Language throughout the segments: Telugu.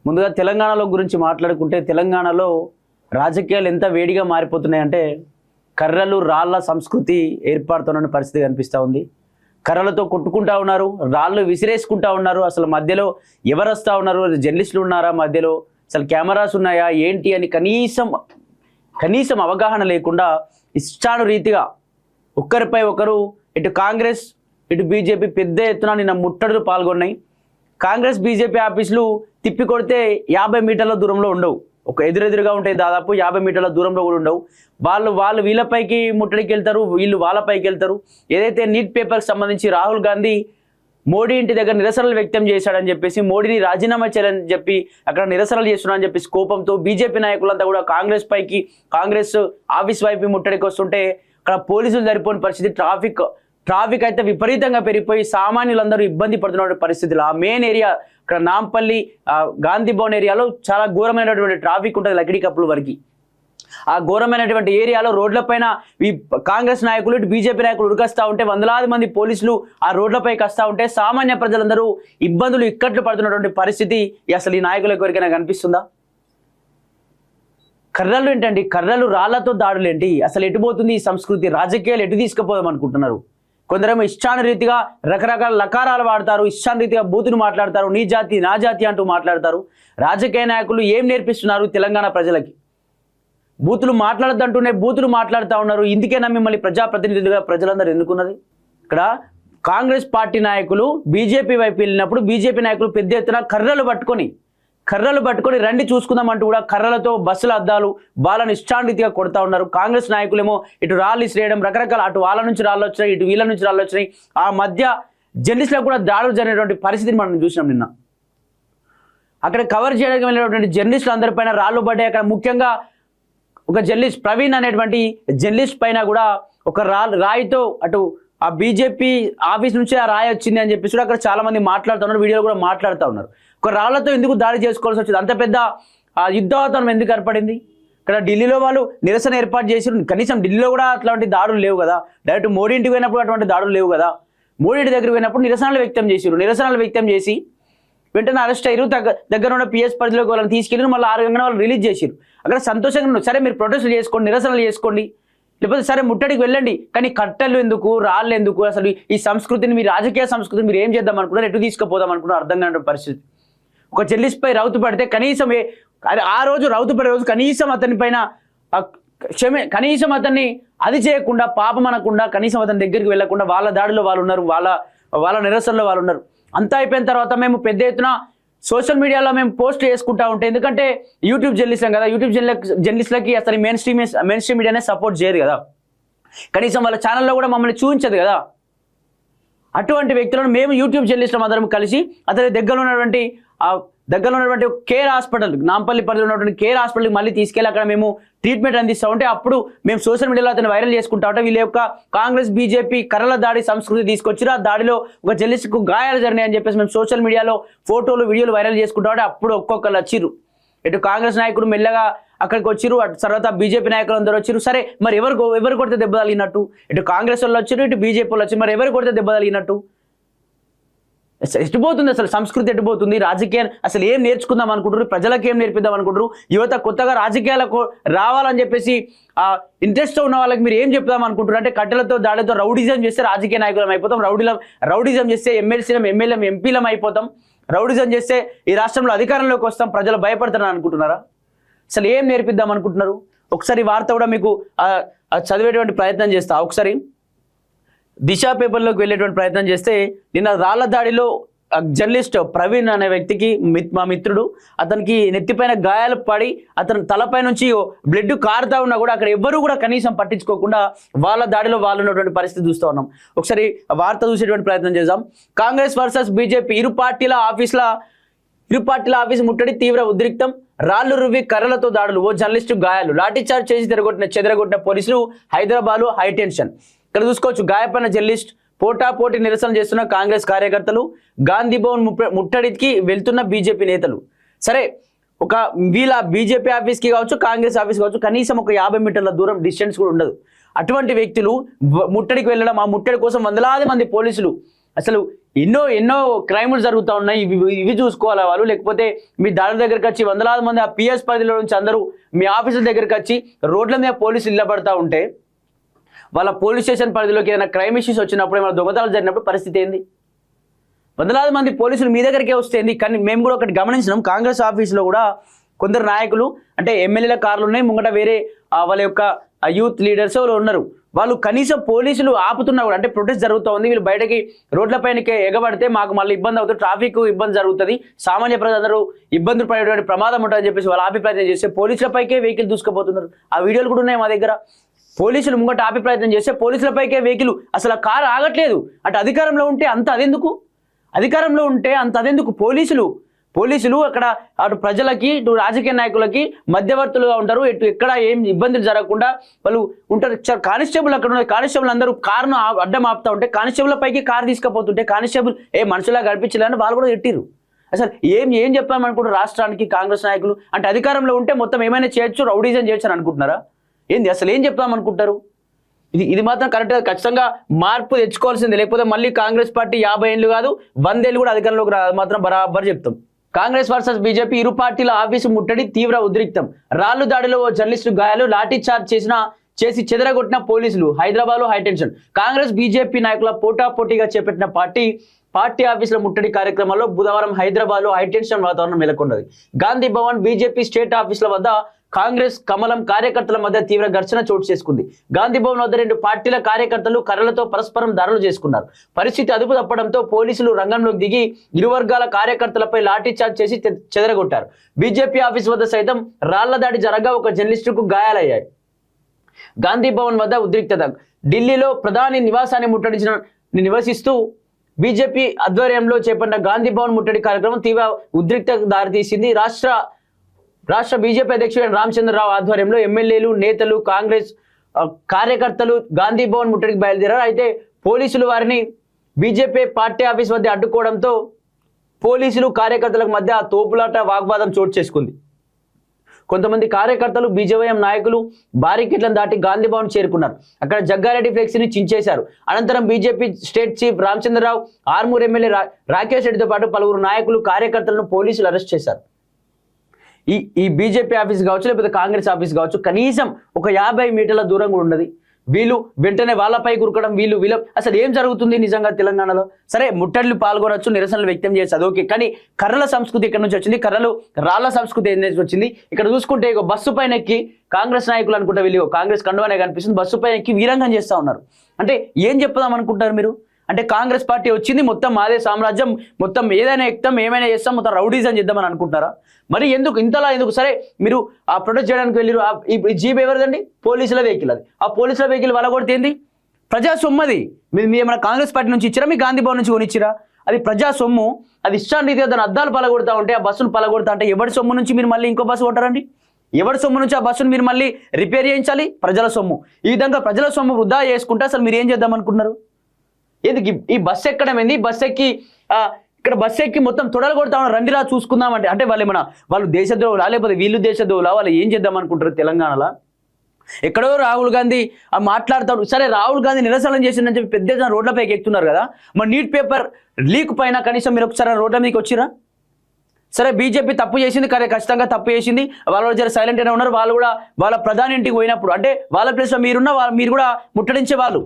ముందుగా తెలంగాణలో గురించి మాట్లాడుకుంటే తెలంగాణలో రాజకీయాలు ఎంత వేడిగా మారిపోతున్నాయంటే కర్రలు రాళ్ల సంస్కృతి ఏర్పడుతున్న పరిస్థితి కనిపిస్తూ ఉంది. కర్రలతో కొట్టుకుంటా ఉన్నారు, రాళ్ళు విసిరేసుకుంటా ఉన్నారు. అసలు మధ్యలో ఎవరు వస్తూ ఉన్నారు, జర్నలిస్టులు ఉన్నారా మధ్యలో, అసలు కెమెరాస్ ఉన్నాయా ఏంటి అని కనీసం అవగాహన లేకుండా ఇష్టాను రీతిగా ఒక్కరిపై ఒకరు ఇటు కాంగ్రెస్ ఇటు బీజేపీ పెద్ద ఎత్తున నిన్న ముట్టడులు పాల్గొన్నాయి. కాంగ్రెస్ బీజేపీ ఆఫీసులు తిప్పి కొడితే 50 మీటర్ల దూరంలో ఉండవు, ఒక ఎదురెదురుగా ఉంటాయి, దాదాపు 50 మీటర్ల దూరంలో కూడా ఉండవు. వాళ్ళు వీళ్ళపైకి ముట్టడికి వెళ్తారు, వీళ్ళు వాళ్ళపైకి వెళ్తారు. ఏదైతే నీట్ పేపర్కి సంబంధించి రాహుల్ గాంధీ మోడీ ఇంటి దగ్గర నిరసనలు వ్యక్తం చేశాడని చెప్పేసి, మోడీని రాజీనామా చేయాలని చెప్పి అక్కడ నిరసనలు చేస్తున్నారని చెప్పేసి కోపంతో బీజేపీ నాయకులంతా కూడా కాంగ్రెస్ ఆఫీస్ వైపు ముట్టడికి వస్తుంటే అక్కడ పోలీసులు సరిపోయిన పరిస్థితి. ట్రాఫిక్ అయితే విపరీతంగా పెరిగిపోయి సామాన్యులందరూ ఇబ్బంది పడుతున్న పరిస్థితులు. ఆ మెయిన్ ఏరియా ఇక్కడ నాంపల్లి గాంధీ భవన్ ఏరియాలో చాలా ఘోరమైనటువంటి ట్రాఫిక్ ఉంటుంది లకిడీ కప్పుల వరకు. ఆ ఘోరమైనటువంటి ఏరియాలో రోడ్లపైన ఈ కాంగ్రెస్ నాయకులు ఇటు బీజేపీ నాయకులు ఉరికొస్తూ ఉంటే వందలాది మంది పోలీసులు ఆ రోడ్లపైకి వస్తూ ఉంటే సామాన్య ప్రజలందరూ ఇబ్బందులు ఇక్కట్లు పడుతున్నటువంటి పరిస్థితి అసలు ఈ నాయకులకు ఎవరికైనా కనిపిస్తుందా? కర్రలు ఏంటండి, కర్రలు రాళ్లతో దాడులు ఏంటి? అసలు ఎటుపోతుంది ఈ సంస్కృతి? రాజకీయాలు ఎటు తీసుకుపోదాం అనుకుంటున్నారు? కొందరేమో ఇష్టానురీతిగా రకరకాల లకారాలు వాడతారు, ఇష్టానురీతిగా బూతులు మాట్లాడతారు, నీ జాతి నా జాతి అంటూ మాట్లాడతారు. రాజకీయ నాయకులు ఏం నేర్పిస్తున్నారు తెలంగాణ ప్రజలకి? బూతులు మాట్లాడద్దంటూనే బూతులు మాట్లాడుతూ ఉన్నారు. ఇందుకేనా మిమ్మల్ని ప్రజాప్రతినిధులుగా ప్రజలందరూ ఎన్నుకున్నది? ఇక్కడ కాంగ్రెస్ పార్టీ నాయకులు బీజేపీ వైపు వెళ్ళినప్పుడు బీజేపీ నాయకులు పెద్ద ఎత్తున కర్రలు పట్టుకొని రండి చూసుకుందామంటూ కూడా కర్రలతో బస్సుల అద్దాలు వాళ్ళని ఇష్టానురీతిగా కొడతా ఉన్నారు. కాంగ్రెస్ నాయకులేమో ఇటు రాళ్ళు ఇసిరేయడం, రకరకాల అటు వాళ్ళ నుంచి రాళ్ళు వచ్చినాయి, ఇటు వీళ్ళ నుంచి రాళ్ళు వచ్చినాయి. ఆ మధ్య జర్నలిస్టులకు కూడా దాడులు జరిగినటువంటి పరిస్థితిని మనం చూసినాం. నిన్న అక్కడ కవర్ చేయడానికి వెళ్ళినటువంటి జర్నలిస్టులు అందరిపైన రాళ్ళు పడ్డాయి. అక్కడ ముఖ్యంగా ఒక జర్నలిస్ట్ ప్రవీణ్ అనేటువంటి జర్నలిస్ట్ పైన కూడా ఒక రాయితో అటు ఆ బీజేపీ ఆఫీస్ నుంచి ఆ రాయి వచ్చింది అని చెప్పేసి కూడా అక్కడ చాలా మంది మాట్లాడుతున్నారు, వీడియోలు కూడా మాట్లాడుతూ ఉన్నారు. ఒక రాళ్లతో ఎందుకు దాడి చేసుకోవాల్సి వచ్చింది? అంత పెద్ద యుద్ధవాతావరణం ఎందుకు ఏర్పడింది? ఇక్కడ ఢిల్లీలో వాళ్ళు నిరసన ఏర్పాటు చేసి, కనీసం ఢిల్లీలో కూడా అట్లాంటి దాడులు లేవు కదా. డైరెక్ట్ మోడీ ఇంటికి పోయినప్పుడు అటువంటి దాడులు లేవు కదా. మోడీ ఇంటి దగ్గరికి పోయినప్పుడు నిరసనలు వ్యక్తం చేసి వెంటనే అరెస్ట్ అయ్యారు. దగ్గర ఉన్న పిఎస్ పరిధిలోకి వాళ్ళని తీసుకెళ్ళి మళ్ళీ 6 గంటల వాళ్ళు రిలీజ్ చేశారు. అక్కడ సంతోషంగా ఉన్నారు. సరే మీరు ప్రొటెస్ట్లు చేసుకోండి, నిరసనలు చేసుకోండి, లేకపోతే సరే ముట్టడికి వెళ్ళండి, కానీ కట్టెలు ఎందుకు, రాళ్ళు ఎందుకు? అసలు ఈ సంస్కృతిని, మీ రాజకీయ సంస్కృతిని మీరు ఏం చేద్దాం అనుకున్నారు, ఎటు తీసుకుపోదాం అనుకున్నారు అర్థం కాని పరిస్థితి. ఒక జర్నలిస్ట్ పై రౌతు పడితే కనీసం ఆ రోజు రౌతు పడే రోజు కనీసం అతని పైన కనీసం అతన్ని అది చేయకుండా, పాపం అనకుండా, కనీసం అతని దగ్గరికి వెళ్లకుండా వాళ్ళ దాడిలో వాళ్ళు ఉన్నారు, వాళ్ళ నిరసనలో వాళ్ళు ఉన్నారు. అంతా అయిపోయిన తర్వాత మేము పెద్ద ఎత్తున సోషల్ మీడియాలో మేము పోస్ట్ చేసుకుంటా ఉంటే, ఎందుకంటే యూట్యూబ్ జర్నలిస్టులు కదా, యూట్యూబ్ జర్నలిస్టులకి అసలు మెయిన్ స్ట్రీమ్ మీడియానే సపోర్ట్ చేయదు కదా, కనీసం వాళ్ళ ఛానల్లో కూడా మమ్మల్ని చూపించదు కదా. అటువంటి వ్యక్తులను మేము యూట్యూబ్ జర్నలిస్టులు అందరం కలిసి అతని దగ్గరలో ఉన్నటువంటి కేర్ హాస్పిటల్, నాంపల్లి పరిధిలో ఉన్నటువంటి కేర్ హాస్పిటల్కి మళ్ళీ తీసుకెళ్ళి అక్కడ మేము ట్రీట్మెంట్ అందిస్తూ ఉంటే అప్పుడు మేము సోషల్ మీడియాలో అతను వైరల్ చేసుకుంటా ఉంటే వీళ్ళ యొక్క కాంగ్రెస్ బీజేపీ కర్రల దాడి సంస్కృతి తీసుకొచ్చారు. ఆ దాడిలో ఒక జర్నలిస్ట్కు గాయాలు జరినాయని చెప్పేసి మేము సోషల్ మీడియాలో ఫోటోలు వీడియోలు వైరల్ చేసుకుంటా ఉంటే అప్పుడు ఒక్కొక్కరు వచ్చిర్రు. ఇటు కాంగ్రెస్ నాయకుడు మెల్లగా అక్కడికి వచ్చిరు, అటు తర్వాత బీజేపీ నాయకులు అందరూ వచ్చిరు. సరే మరి ఎవరు కొడితే దెబ్బ తగిలినట్టు? ఇటు కాంగ్రెస్ వాళ్ళు వచ్చారు, ఇటు బీజేపీ వాళ్ళు వచ్చారు. మరి ఎవరు కొడితే దెబ్బ తగిలినట్టు? ఎటుపోతుంది అసలు సంస్కృతి? ఎటుపోతుంది రాజకీయాలు? అసలు ఏం నేర్చుకుందాం అనుకుంటారు? ప్రజలకు ఏం నేర్పిద్దాం అనుకుంటారు? యువత కొత్తగా రాజకీయాలకు రావాలని చెప్పేసి ఇంట్రెస్ట్ ఉన్న వాళ్ళకి మీరు ఏం చెప్దాం అనుకుంటారు? అంటే కట్టెలతో దాడితో రౌడిజం చేస్తే రాజకీయ నాయకులం అయిపోతాం, రౌడిజం చేస్తే ఎమ్మెల్యేలం ఎంపీలం అయిపోతాం, రౌడిజం చేస్తే ఈ రాష్ట్రంలో అధికారంలోకి వస్తాం, ప్రజలు భయపడతారని అనుకుంటున్నారా? అసలు ఏం నేర్పిద్దాం అనుకుంటున్నారు? ఒకసారి వార్త కూడా మీకు చదివేటువంటి ప్రయత్నం చేస్తా. ఒకసారి దిశ పేపర్లోకి వెళ్ళేటువంటి ప్రయత్నం చేస్తే, నిన్న రాళ్ల దాడిలో జర్నలిస్ట్ ప్రవీణ్ అనే వ్యక్తికి మా మిత్రుడు, అతనికి నెత్తిపైన గాయాలు పడి అతని తలపై నుంచి బ్లడ్ కారుతా ఉన్నా కూడా అక్కడ ఎవ్వరూ కూడా కనీసం పట్టించుకోకుండా వాళ్ళ దాడిలో వాళ్ళు ఉన్నటువంటి పరిస్థితి చూస్తూ ఉన్నాం. ఒకసారి వార్త చూసేటువంటి ప్రయత్నం చేద్దాం. కాంగ్రెస్ వర్సెస్ బీజేపీ, ఇరు పార్టీల ఆఫీస్ ముట్టడి, తీవ్ర ఉద్రిక్తం, రాళ్లు రువ్వి కర్రలతో దాడులు, ఓ జర్నలిస్టు గాయాలు, లాఠీచార్జ్ చేసి చెదరగొట్టిన పోలీసులు, హైదరాబాద్ హై టెన్షన్. ఇక్కడ చూసుకోవచ్చు, గాయపడిన జర్నలిస్ట్, పోటాపోటీ నిరసన చేస్తున్న కాంగ్రెస్ కార్యకర్తలు, గాంధీ భవన్ ముట్టడికి వెళ్తున్న బీజేపీ నేతలు. సరే, ఒక వీళ్ళ బీజేపీ ఆఫీస్కి కావచ్చు, కాంగ్రెస్ ఆఫీస్ కావచ్చు, కనీసం ఒక 50 మీటర్ల దూరం డిస్టెన్స్ కూడా ఉండదు. అటువంటి వ్యక్తులు ముట్టడికి వెళ్ళడం, ఆ ముట్టడి కోసం వందలాది మంది పోలీసులు అసలు ఎన్నో ఎన్నో క్రైములు జరుగుతూ ఉన్నాయి, ఇవి చూసుకోవాలా వాళ్ళు? లేకపోతే మీ దాడుల దగ్గరికి వచ్చి వందలాది మంది ఆ పిఎస్ పరిధిలో నుంచి అందరూ మీ ఆఫీసుల దగ్గరికి వచ్చి రోడ్ల మీద పోలీసులు నిలబడతా ఉంటే వాళ్ళ పోలీస్ స్టేషన్ పరిధిలోకి ఏదైనా క్రైమ్ ఇష్యూస్ వచ్చినప్పుడు ఏమైనా దొంగతనాలు జరిగినప్పుడు పరిస్థితి ఏంది? వందలాది మంది పోలీసులు మీ దగ్గరికే వస్తేంది. కానీ మేము కూడా ఒకటి గమనించినాం, కాంగ్రెస్ ఆఫీసులో కూడా కొందరు నాయకులు అంటే ఎమ్మెల్యేల కార్లు ఉన్నాయి, ముంగట వేరే వాళ్ళ యొక్క యూత్ లీడర్స్ వాళ్ళు ఉన్నారు. వాళ్ళు కనీసం పోలీసులు ఆపుతున్నా కూడా, అంటే ప్రొటెస్ట్ జరుగుతూ ఉంది, వీళ్ళు బయటకి రోడ్లపైనకే ఎగబడితే మాకు మళ్ళీ ఇబ్బంది అవుతుంది, ట్రాఫిక్ ఇబ్బంది జరుగుతుంది, సామాన్య ప్రజలందరూ ఇబ్బందులు పడేటువంటి ప్రమాదం ఉంటుందని చెప్పేసి వాళ్ళు ఆపి ప్రయత్నం చేస్తే పోలీసులపైకే వెహికల్ దూసుకుపోతున్నారు. ఆ వీడియోలు కూడా ఉన్నాయి మా దగ్గర. పోలీసులు ముంగట ఆపి ప్రయత్నం చేస్తే పోలీసులపైకే వెహికల్, అసలు ఆ కారు ఆగట్లేదు. అటు అధికారంలో ఉంటే అంత అదెందుకు? అధికారంలో ఉంటే అంత అదెందుకు? పోలీసులు అక్కడ అటు ప్రజలకి ఇటు రాజకీయ నాయకులకి మధ్యవర్తులుగా ఉంటారు. ఎక్కడ ఏం ఇబ్బందులు జరగకుండా వాళ్ళు ఉంటారు. కానిస్టేబుల్ అక్కడ ఉన్న కానిస్టేబుల్ అందరూ కారును అడ్డం ఆపుతా ఉంటే కానిస్టేబుల్ పైకి కారు తీసుకుపోతుంటే కానిస్టేబుల్ మనుషులా గడిపించలేదని వాళ్ళు కూడా తిట్టిరు. అసలు ఏం చెప్పామనుకుంటారు రాష్ట్రానికి కాంగ్రెస్ నాయకులు? అంటే అధికారంలో ఉంటే మొత్తం ఏమైనా చేయొచ్చు, రౌడీజం చేయొచ్చు అని అనుకుంటున్నారా? ఏంది అసలు ఏం చెప్తామనుకుంటారు? ఇది మాత్రం కరెక్ట్గా ఖచ్చితంగా మార్పు తెచ్చుకోవాల్సింది. లేకపోతే మళ్ళీ కాంగ్రెస్ పార్టీ 50 ఏళ్ళు కాదు 100 ఏళ్ళు కూడా అధికారంలోకి మాత్రం బరాబర్ చెప్తాం. కాంగ్రెస్ వర్సెస్ బీజేపీ, ఇరు పార్టీల ఆఫీసు ముట్టడి తీవ్ర ఉద్రిక్తం. రాళ్లు దాడిలో ఓ జర్నలిస్టు గాయాలు, లాఠీ చార్జ్ చేసి చెదరగొట్టిన పోలీసులు. హైదరాబాద్ లో హైటెన్షన్. కాంగ్రెస్ బీజేపీ నాయకుల పోటాపోటీగా చేపట్టిన పార్టీ ఆఫీసుల ముట్టడి కార్యక్రమాల్లో బుధవారం హైదరాబాద్ లో హైటెన్షన్ వాతావరణం నెలకొన్నది. గాంధీ భవన్, బీజేపీ స్టేట్ ఆఫీసుల వద్ద కాంగ్రెస్ కమలం కార్యకర్తల మధ్య తీవ్ర ఘర్షణ చోటు చేసుకుంది. గాంధీ భవన్ వద్ద 2 పార్టీల కార్యకర్తలు కర్రలతో పరస్పరం దాడులు చేసుకున్నారు. పరిస్థితి అదుపు తప్పడంతో పోలీసులు రంగంలోకి దిగి ఇరు వర్గాల కార్యకర్తలపై లాఠీ చార్జ్ చేసి చెదరగొట్టారు. బీజేపీ ఆఫీస్ వద్ద సైతం రాళ్ల దాడి జరగగా ఒక జర్నలిస్టుకు గాయాలయ్యాయి. గాంధీ భవన్ వద్ద ఉద్రిక్తత. ఢిల్లీలో ప్రధాని నివాసాన్ని నివసిస్తూ బీజేపీ ఆధ్వర్యంలో చేపట్టిన గాంధీ భవన్ ముట్టడి కార్యక్రమం తీవ్ర ఉద్రిక్తతకు దారితీసింది. రాష్ట్ర బీజేపీ అధ్యక్షుడు రామచంద్రరావు ఆధ్వర్యంలో ఎమ్మెల్యేలు, నేతలు, కాంగ్రెస్ కార్యకర్తలు గాంధీ భవన్ ముట్టడికి బయలుదేరారు. అయితే పోలీసులు వారిని బీజేపీ పార్టీ ఆఫీస్ వద్ద అడ్డుకోవడంతో పోలీసులు కార్యకర్తలకు మధ్య తోపులాట, వాగ్వాదం చోటు చేసుకుంది. కొంతమంది కార్యకర్తలు, బీజేవైఎం నాయకులు బారికేడ్లను దాటి గాంధీ భవన్ చేరుకున్నారు. అక్కడ జగ్గారెడ్డి ఫ్లెక్సీని చించేశారు. అనంతరం BJP state chief Ramachandra Rao, Armur MLA Rakesh రెడ్డితో పాటు పలువురు నాయకులు, కార్యకర్తలను పోలీసులు అరెస్ట్ చేశారు. ఈ బీజేపీ ఆఫీస్ కావచ్చు, లేకపోతే కాంగ్రెస్ ఆఫీస్ కావచ్చు, కనీసం ఒక 50 మీటర్ల దూరం కూడా ఉండదు. వీళ్ళు వెంటనే వాళ్ళపై కురకడం, వీళ్ళు అసలు ఏం జరుగుతుంది నిజంగా తెలంగాణలో? సరే, ముట్టడిలు పాల్గొనవచ్చు, నిరసనలు వ్యక్తం చేయొచ్చు, అదొకే. కానీ కర్రల సంస్కృతి ఎక్కడి నుంచి వచ్చింది? రాళ్ల సంస్కృతి ఎక్కడి నుంచి వచ్చింది? ఇక్కడ చూసుకుంటే బస్సు పైన ఎక్కి కాంగ్రెస్ నాయకులు అనుకుంటే వీళ్ళు కాంగ్రెస్ కండువానే కనిపిస్తుంది, బస్సు పైన ఎక్కి వీరంగం చేస్తూ ఉన్నారు. అంటే ఏం చెప్దాం అనుకుంటారు మీరు? అంటే కాంగ్రెస్ పార్టీ వచ్చింది, మొత్తం మాదే సామ్రాజ్యం, మొత్తం ఏదైనా ఎక్కుతాం, ఏమైనా చేస్తాం, మొత్తం రౌడీజం చేద్దామని అనుకుంటారా? మరి ఇంతలా ఎందుకు? సరే, మీరు ఆ ప్రొటెస్ట్ చేయడానికి వెళ్ళారు, ఈ జీప్ ఎవరిదండి? పోలీసుల వెహికల్. అది ఆ పోలీసుల వెహికల్ వల్ల కొడితే ఏంది? ప్రజా సొమ్మది. మీరు ఏమైనా కాంగ్రెస్ పార్టీ నుంచి ఇచ్చిరా? మీ గాంధీ భవన్ నుంచి కొనిచ్చిరా? అది ప్రజా సొమ్ము. అది ఇష్టాన్ని దాని అద్దాలు పలగొడతా ఉంటే, ఆ బస్సును పలగొడతా అంటే ఎవరి సొమ్ము నుంచి మీరు మళ్ళీ ఇంకో బస్సు కొట్టారండి? ఎవరి సొమ్ము నుంచి ఆ బస్సును మీరు మళ్ళీ రిపేర్ చేయించాలి? ప్రజల సొమ్ము. ఈ విధంగా ప్రజల సొమ్ము వృధా చేసుకుంటే అసలు మీరు ఏం చేద్దాం అనుకుంటున్నారు? ఎందుకు ఈ బస్సు ఎక్కడం ఏంది? ఇక్కడ బస్సు ఎక్కి మొత్తం తొడలు కొడతా ఉన్నారు, రండిరా చూసుకుందామంటే. అంటే వాళ్ళు దేశద్రోహులా, లేకపోతే వీళ్ళు దేశద్రోహులా? వాళ్ళు ఏం చేద్దాం అనుకుంటారు తెలంగాణలో? ఎక్కడో రాహుల్ గాంధీ మాట్లాడతాడు. సరే, రాహుల్ గాంధీ నిరసన చేసిందని చెప్పి పెద్ద రోడ్లపైకి ఎక్కుతున్నారు కదా, మరి నీట్ పేపర్ లీక్ పైన కనీసం మీరు ఒకసారి రోడ్ల మీదకి వచ్చిరా? సరే, బీజేపీ తప్పు చేసింది, ఖచ్చితంగా తప్పు చేసింది, వాళ్ళు జర సైలెంట్ అయినా ఉన్నారు. వాళ్ళు కూడా వాళ్ళ ప్రధాని ఇంటికి పోయినప్పుడు, అంటే వాళ్ళ ప్లేస్లో మీరు కూడా ముట్టడించే వాళ్ళు.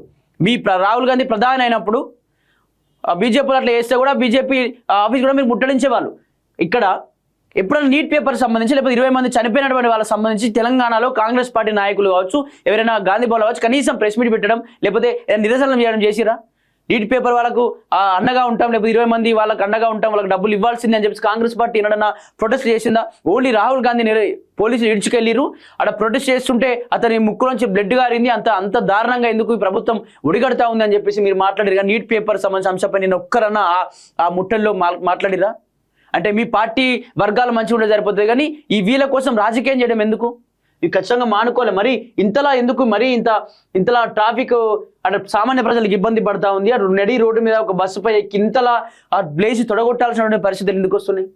రాహుల్ గాంధీ ప్రధాని అయినప్పుడు బీజేపీ అట్లా చేస్తే కూడా బీజేపీ ఆఫీస్ కూడా మీరు ముట్టడించేవాళ్ళు. ఇక్కడ ఎప్పుడైనా నీట్ పేపర్ సంబంధించి, లేకపోతే 20 మంది చనిపోయినటువంటి వాళ్ళకి సంబంధించి తెలంగాణలో కాంగ్రెస్ పార్టీ నాయకులు కావచ్చు, ఎవరైనా గాంధీ భవన్ కావచ్చు, కనీసం ప్రెస్ మీట్ పెట్టడం, లేకపోతే నిరసనలు చేయడం చేసిరా? నీట్ పేపర్ వాళ్ళకు అండగా ఉంటాం, లేకపోతే 20 మంది వాళ్ళకి అండగా ఉంటాం, వాళ్ళకి డబ్బులు ఇవ్వాల్సింది అని చెప్పి కాంగ్రెస్ పార్టీ ఏమన్నా ప్రొటెస్ట్ చేసిందా? ఓన్లీ రాహుల్ గాంధీ పోలీసులు ఇడ్చుకెళ్ళిరు, అక్కడ ప్రొటెస్ట్ చేస్తుంటే అతని ముక్కులోంచి బ్లడ్ గారింది. అంత దారుణంగా ఎందుకు ఈ ప్రభుత్వం ఒడిగడతా ఉంది అని చెప్పేసి మీరు మాట్లాడారు. కానీ నీట్ పేపర్ సంబంధించిన అంశంపై నేను ఒక్కరన్నా ఆ ముట్టల్లో మాట్లాడిరా? అంటే మీ పార్టీ వర్గాలు మంచిగా ఉంటే సరిపోతుంది, కానీ ఈ వీళ్ళ కోసం రాజకీయం చేయడం ఎందుకు? ఇది ఖచ్చితంగా మానుకోవాలి. మరి ఇంతలా ఎందుకు? మరి ఇంతలా ట్రాఫిక్ అంటే సామాన్య ప్రజలకు ఇబ్బంది పడతా ఉంది. అటు నడి రోడ్డు మీద ఒక బస్సుపై ఎక్కి ఇంతలా ఆ బ్లేసి తొడగొట్టాల్సినటువంటి పరిస్థితులు ఎందుకు వస్తున్నాయి?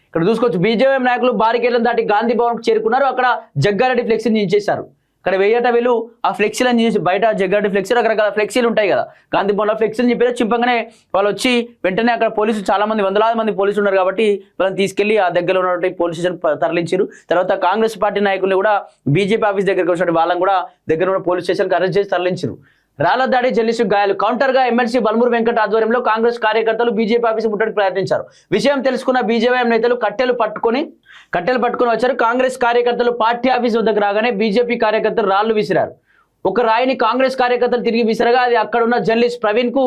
ఇక్కడ చూసుకోవచ్చు, బీజేపీ నాయకులు బారికేడ్లను దాటి గాంధీ భవన్కు చేరుకున్నారు. అక్కడ జగ్గారెడ్డి ఫ్లెక్సీని దించేశారు. ఇక్కడ వెయ్యట వీళ్ళు ఆ ఫ్లెక్సీలను చేసి బయట జగ్గడ్డి ఫ్లెక్సీ రకరకాల ఫ్లెక్సీలు ఉంటాయి కదా, గాంధీ భవన్లో ఫ్లెక్సీలు చెప్పారు. చింపంగానే వాళ్ళు వచ్చి వెంటనే అక్కడ పోలీసులు చాలా మంది వందలాది మంది పోలీసులు ఉన్నారు కాబట్టి వాళ్ళని తీసుకెళ్లి ఆ దగ్గరలో ఉన్నటువంటి పోలీస్ స్టేషన్ తరలించారు. తర్వాత కాంగ్రెస్ పార్టీ నాయకుల్ని కూడా బీజేపీ ఆఫీస్ దగ్గరికి వచ్చినట్టు వాళ్ళని కూడా దగ్గర ఉన్న పోలీస్ స్టేషన్కి అరెస్ట్ చేసి తరలించారు. రాళ్ల దాడి జర్నలిస్టు గాయాలు కౌంటర్ గా ఎమ్మెల్సీ బల్మూరు వెంకట్ ఆధ్వర్యంలో కాంగ్రెస్ కార్యకర్తలు బీజేపీ ఆఫీసు ముట్టడికి ప్రయత్నించారు. విషయం తెలుసుకున్న బీజేపీ నేతలు కట్టెలు పట్టుకొని వచ్చారు. కాంగ్రెస్ కార్యకర్తలు పార్టీ ఆఫీస్ వద్దకు రాగానే బీజేపీ కార్యకర్తలు రాళ్లు విసిరారు. ఒక రాయిని కాంగ్రెస్ కార్యకర్తలు తిరిగి విసిరగా అది అక్కడ ఉన్న జర్నలిస్ట్ ప్రవీణ్ కు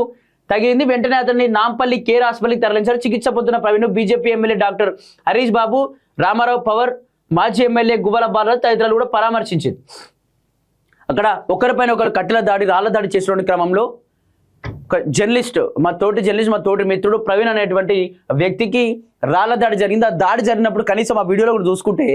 తగిలింది. వెంటనే అతన్ని నాంపల్లి కేర్ హాస్పిటల్కి తరలించారు. చికిత్స పొందుతున్న Praveen BJP MLA doctor Harish Babu, Ramarao Pawar, మాజీ ఎమ్మెల్యే గువ్వల బాలరాజు తదితరులు కూడా పరామర్శించింది. అక్కడ ఒకరిపైన ఒకరు కట్టెల దాడి రాళ్ల దాడి చేసిన క్రమంలో ఒక జర్నలిస్ట్ మా తోటి మిత్రుడు ప్రవీణ్ అనేటువంటి వ్యక్తికి రాళ్ల దాడి జరిగింది. ఆ దాడి జరిగినప్పుడు కనీసం ఆ వీడియోలో కూడా చూసుకుంటే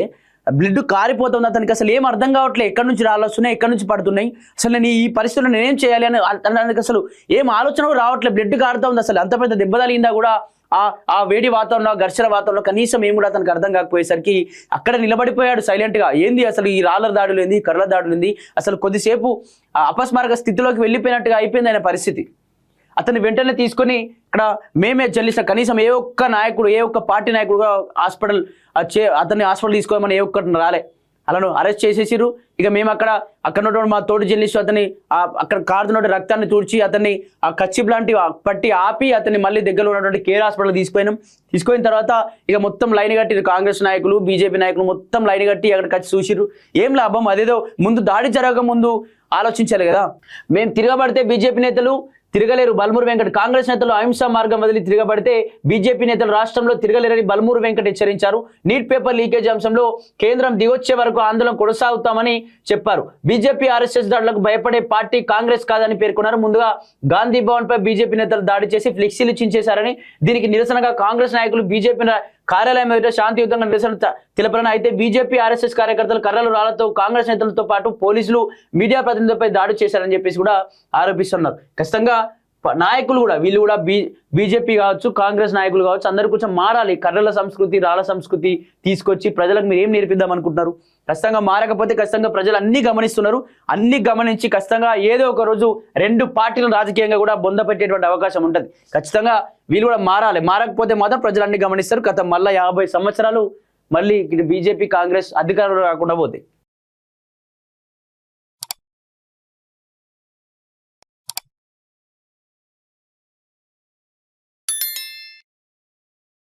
బ్లడ్ కారిపోతుంది. అతనికి అసలు ఏం అర్థం కావట్లేదు, ఎక్కడి నుంచి రాళ్ళు వస్తున్నాయి, ఎక్కడి నుంచి పడుతున్నాయి, అసలు నేను ఈ పరిస్థితుల్లో నేనేం చేయాలి అని అతనికి అసలు ఏం ఆలోచన కూడా రావట్లేదు. బ్లడ్ కారుతా ఉంది. అసలు అంత పెద్ద దెబ్బ తగిలిందా కూడా ఆ వేడి వాతావరణంలో, ఘర్షణ వాతావరణంలో కనీసం ఏం కూడా అతనికి అర్థం కాకపోయేసరికి అక్కడ నిలబడిపోయాడు సైలెంట్ గా. ఏంది అసలు ఈ రాళ్ల దాడులు ఏంది, కర్రల దాడులు ఏంది, అసలు కొద్దిసేపు అపస్మారక స్థితిలోకి వెళ్ళిపోయినట్టుగా అయిపోయింది ఆయన పరిస్థితి. అతన్ని వెంటనే తీసుకొని ఇక్కడ మేమే చెల్లిసిన కనీసం ఏ ఒక్క నాయకుడు, ఏ ఒక్క పార్టీ నాయకుడు అతన్ని హాస్పిటల్ తీసుకోమని ఏ ఒక్కటి రాలే. అలాను అరెస్ట్ చేసేసిరు. ఇక మేము అక్కడ ఉన్నటువంటి మా తోటి జర్నలిస్ట్ అతన్ని అక్కడ కారుతున్న రక్తాన్ని తుడిచి అతన్ని ఆ కచ్చిప్ లాంటి పట్టి ఆపి అతన్ని మళ్ళీ దగ్గరలో ఉన్నటువంటి కేర్ హాస్పిటల్ తీసుకుపోయిన తర్వాత ఇక మొత్తం లైన్ కట్టి కాంగ్రెస్ నాయకులు, బీజేపీ నాయకులు మొత్తం లైన్ కట్టి అక్కడికి వచ్చి చూసిరు. ఏం లాభం, అదేదో ముందు దాడి జరగక ముందు ఆలోచించాలి కదా. మేము తిరగబడితే బీజేపీ నేతలు తిరగలేరు. బల్మూరు వెంకట్ కాంగ్రెస్ నేతలు అహింసా మార్గం వదిలి తిరగబడితే బీజేపీ నేతలు రాష్ట్రంలో తిరగలేరని బల్మూరు వెంకట్ హెచ్చరించారు. నీట్ పేపర్ లీకేజ్ అంశంలో కేంద్రం దిగొచ్చే వరకు ఆందోళన కొనసాగుతామని చెప్పారు. బీజేపీ ఆర్ఎస్ఎస్ దాడులకు భయపడే పార్టీ కాంగ్రెస్ కాదని పేర్కొన్నారు. ముందుగా గాంధీ భవన్ పై బీజేపీ నేతలు దాడి చేసి ఫ్లెక్సీలు చించేశారని, దీనికి నిరసనగా కాంగ్రెస్ నాయకులు బీజేపీ కార్యాలయం ఎదుట శాంతియుతంగా నిరసన తెలపాలని, అయితే బీజేపీ ఆర్ఎస్ఎస్ కార్యకర్తలు కర్రలు రాళ్లతో కాంగ్రెస్ నేతలతో పాటు పోలీసులు మీడియా ప్రతినిధులపై దాడి చేశారని చెప్పేసి కూడా ఆరోపిస్తున్నారు. ఖచ్చితంగా నాయకులు కూడా వీళ్ళు కూడా బీజేపీ కావచ్చు, కాంగ్రెస్ నాయకులు కావచ్చు, అందరూ కొంచెం మారాలి. కర్రల సంస్కృతి, రాళ్ల సంస్కృతి తీసుకొచ్చి ప్రజలకు మీరు ఏం నేర్పిద్దాం అనుకుంటున్నారు? ఖచ్చితంగా మారకపోతే ఖచ్చితంగా ప్రజలు అన్ని గమనిస్తున్నారు. అన్ని గమనించి ఖచ్చితంగా ఏదో ఒక రోజు రెండు పార్టీలను రాజకీయంగా కూడా బొంద పెట్టేటువంటి అవకాశం ఉంటుంది. ఖచ్చితంగా వీళ్ళు కూడా మారాలి. మారకపోతే మాత్రం ప్రజలు అన్ని గమనిస్తారు. మళ్ళీ 50 సంవత్సరాలు మళ్ళీ బీజేపీ కాంగ్రెస్ అధికారంలో రాకుండా పోతాయి.